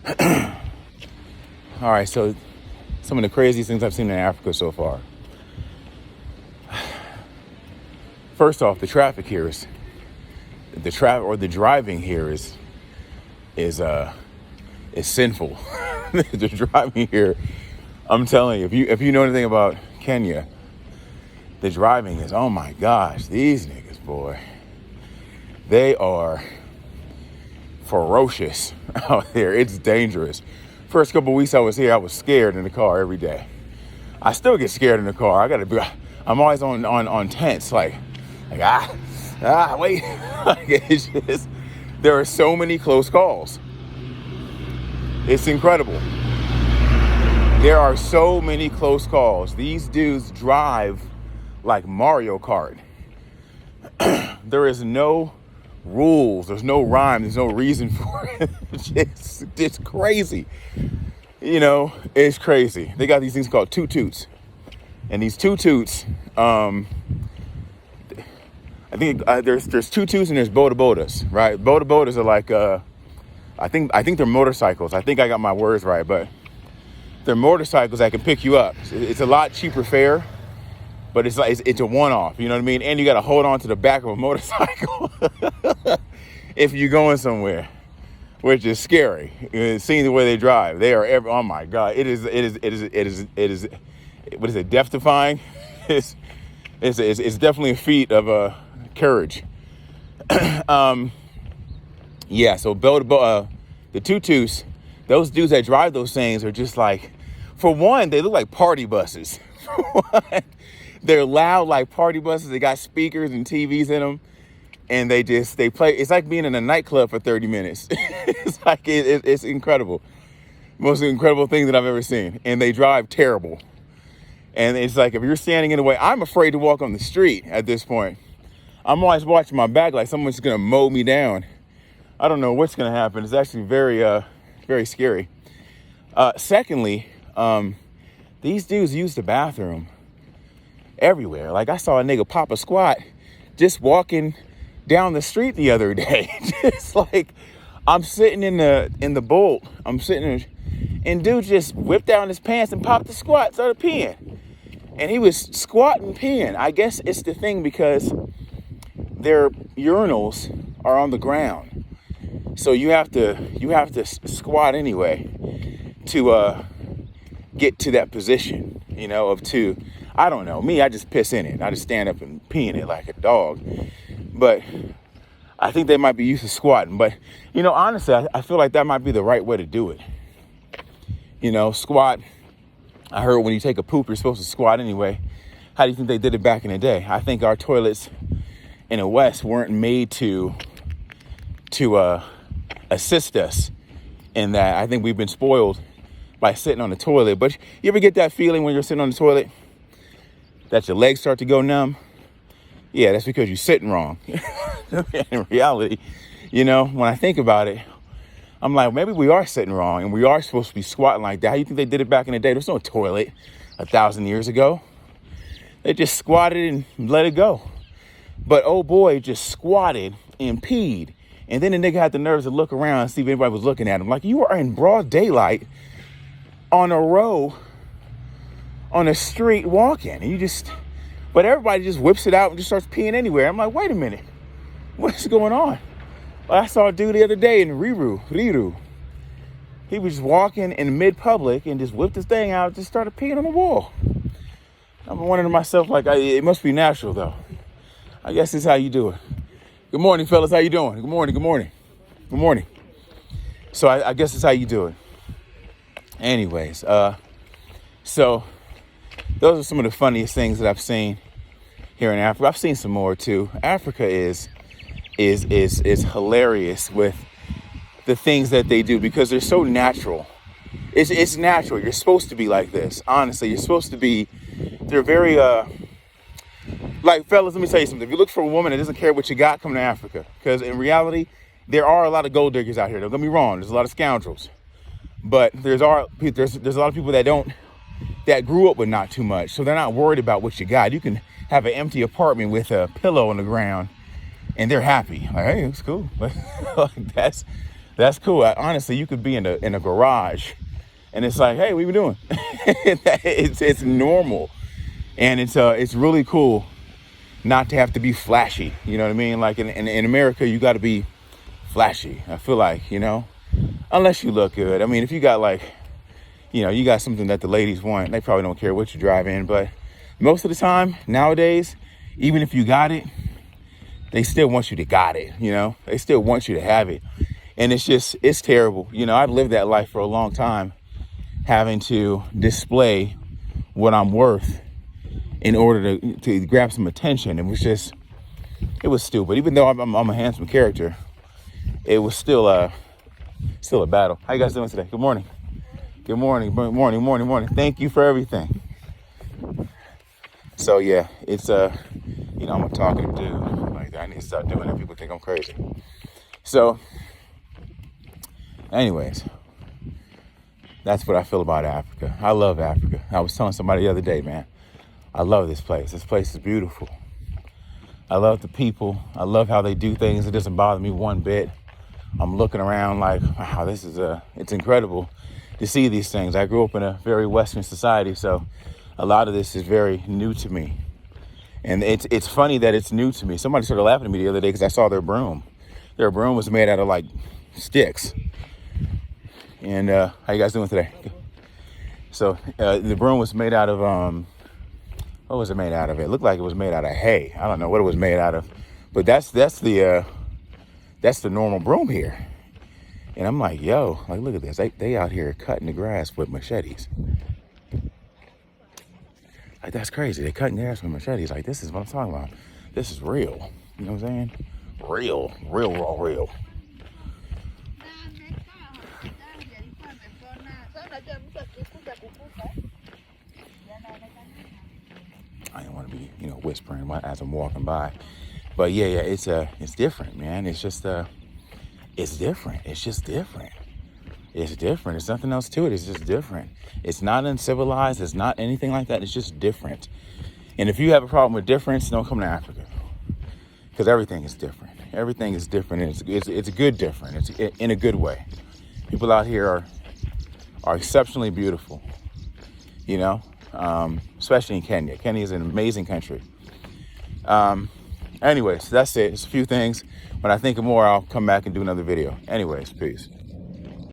All right, so some of the craziest things I've seen in Africa so far. First off, the traffic here is the driving here is sinful. The driving here, I'm telling you, if you know anything about Kenya, the driving is, oh my gosh, these niggas, boy, they are ferocious out there. It's dangerous. First couple of weeks I was here, I was scared in the car every day. I still get scared in the car. I'm always on tense, like wait. It's just, there are so many close calls. It's incredible. There are so many close calls. These dudes drive like Mario Kart. There is no rules, there's no rhyme, there's no reason for it. It's crazy. It's crazy. They got these things called toot-toots. And these toot-toots, I think there's toot-toots and there's boda-bodas, right? Boda-bodas are like, I think they're motorcycles. I think I got my words right, but they're motorcycles that can pick you up. It's a lot cheaper fare, but it's a one-off, you know what I mean? And you got to hold on to the back of a motorcycle if you're going somewhere, which is scary. Seeing the way they drive, they are oh my God, it is what is it? Death-defying. It's definitely a feat of courage. Yeah. So the tutus, those dudes that drive those things are just like, for one, they look like party buses. They're loud like party buses. They got speakers and TVs in them, and they play. It's like being in a nightclub for 30 minutes. It's like it's incredible, most incredible thing that I've ever seen. And they drive terrible. And it's like, if you're standing in the way, I'm afraid to walk on the street at this point. I'm always watching my back, like someone's gonna mow me down. I don't know what's gonna happen. It's actually very, very scary. Secondly, these dudes use the bathroom everywhere. Like, I saw a nigga pop a squat just walking down the street the other day. Just like, I'm sitting in the Bolt. I'm sitting and dude just whipped down his pants and popped the squat, started peeing. And he was squatting, peeing. I guess it's the thing because their urinals are on the ground. So you have to squat anyway to get to that position, I don't know. Me, I just piss in it. I just stand up and pee in it like a dog. But I think they might be used to squatting. But, honestly, I feel like that might be the right way to do it. Squat. I heard when you take a poop, you're supposed to squat anyway. How do you think they did it back in the day? I think our toilets in the West weren't made to assist us in that. I think we've been spoiled by sitting on the toilet. But you ever get that feeling when you're sitting on the toilet that your legs start to go numb? Yeah, that's because you're sitting wrong. In reality, when I think about it, I'm like, maybe we are sitting wrong and we are supposed to be squatting like that. How do you think they did it back in the day? There's no toilet 1,000 years ago. They just squatted and let it go. But oh boy, just squatted and peed. And then the nigga had the nerves to look around and see if anybody was looking at him. Like, you are in broad daylight on a row on a street walking. And but everybody just whips it out and just starts peeing anywhere. I'm like, wait a minute. What's going on? I saw a dude the other day in Riru. He was just walking in mid-public and just whipped his thing out and just started peeing on the wall. I'm wondering to myself, like, it must be natural, though. I guess this is how you do it. Good morning, fellas. How you doing? Good morning. So I guess it's how you do it. Anyways, so those are some of the funniest things that I've seen here in Africa. I've seen some more, too. Africa is hilarious with the things that they do because they're so natural. It's natural. You're supposed to be like this. Honestly, you're supposed to be. They're very like, fellas, let me tell you something. If you look for a woman that doesn't care what you got, come to Africa. Because in reality, there are a lot of gold diggers out here. Don't get me wrong. There's a lot of scoundrels, but there's a lot of people that grew up with not too much, so they're not worried about what you got. You can have an empty apartment with a pillow on the ground and they're happy. Like, hey, it's cool. Like, that's That's cool. Honestly, you could be in a garage, and it's like, hey, what you doing? It's normal, and it's really cool not to have to be flashy. You know what I mean? Like in America, you got to be flashy. I feel like, unless you look good. I mean, if you got like, you got something that the ladies want, they probably don't care what you drive in. But most of the time nowadays, even if you got it, they still want you to got it. They still want you to have it. And it's terrible. I've lived that life for a long time, having to display what I'm worth in order to grab some attention. It was stupid. Even though I'm a handsome character, it was still a battle. How you guys doing today? Good morning. Good morning. Morning. Thank you for everything. So yeah, it's I'm a talkative dude. Like, I need to stop doing that. People think I'm crazy. So anyways, that's what I feel about Africa. I love Africa. I was telling somebody the other day, man, I love this place. This place is beautiful. I love the people. I love how they do things. It doesn't bother me one bit. I'm looking around like, wow, it's incredible to see these things. I grew up in a very Western society, so a lot of this is very new to me. And it's funny that it's new to me. Somebody started laughing at me the other day because I saw their broom. Their broom was made out of like sticks. And how you guys doing today? So the broom was made out of, what was it made out of? It looked like it was made out of hay. I don't know what it was made out of, but that's the normal broom here. And I'm like, yo, like, look at this. They out here cutting the grass with machetes. Like, that's crazy. They cutting grass with machetes. Like, this is what I'm talking about. This is real. You know what I'm saying? Real. I didn't want to be, whispering as I'm walking by. But yeah, it's different, man. It's just it's different. It's just different. It's different. There's nothing else to it. It's just different. It's not uncivilized. It's not anything like that. It's just different. And if you have a problem with difference, don't come to Africa, because everything is different. Everything is different. And it's a good different. It's in a good way. People out here are exceptionally beautiful. Especially in Kenya. Kenya is an amazing country. Anyways, that's it. It's a few things. When I think of more, I'll come back and do another video. Anyways, peace.